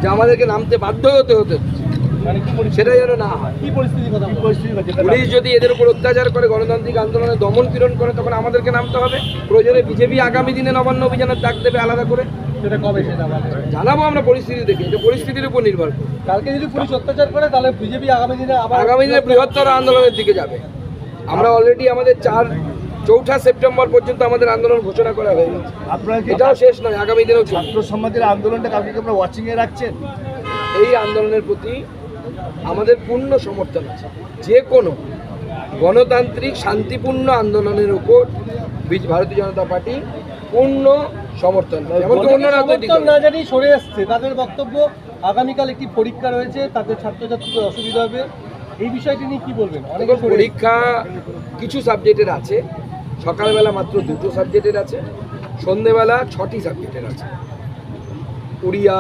যে আমাদেরকে নামতে বাধ্য হতে হচ্ছে, সেটা যেন না হয়। পুলিশ যদি এদের উপর অত্যাচার করে, গণতান্ত্রিক আন্দোলনে দমন পীড়ন করে, তখন আমাদেরকে নামতে হবে। প্রয়োজনে বিজেপি আগামী দিনে নবান্ন অভিযানের ডাক দেবে আলাদা করে, সেটা কবে সেটা জানাবো আমরা পরিস্থিতি দেখে। এটা পরিস্থিতির উপর নির্ভর করে। কালকে যদি পুলিশ অত্যাচার করে তাহলে বিজেপি আগামী দিনে বৃহত্তর আন্দোলনের দিকে যাবে। আমরা অলরেডি আমাদের 4 সেপ্টেম্বর পর্যন্ত আমাদের আন্দোলন ঘোষণা করা হয়ে গেছে। এটাও শেষ নয়, আগামী দিনেও ছাত্র সমাজের আন্দোলনটা কালকে কি আপনারা ওয়াচিং এ রাখছেন? এই আন্দোলনের প্রতি আমাদের পূর্ণ সমর্থন আছে। যে কোনো গণতান্ত্রিক শান্তিপূর্ণ আন্দোলনের উপর ভারতীয় জনতা পার্টি পূর্ণ সমর্থন। না জানি সরে আসছে, তাদের বক্তব্য আগামীকাল একটি পরীক্ষা রয়েছে, তাদের ছাত্রছাত্রীদের অসুবিধা হবে, এই বিষয়টি নিয়ে কি বলবেন? অনেক পরীক্ষা কিছু সাবজেক্টের আছে, সকালবেলা মাত্র 2টো সাবজেক্টের আছে, সন্ধেবেলা 6টি সাবজেক্টের আছে। উড়িয়া,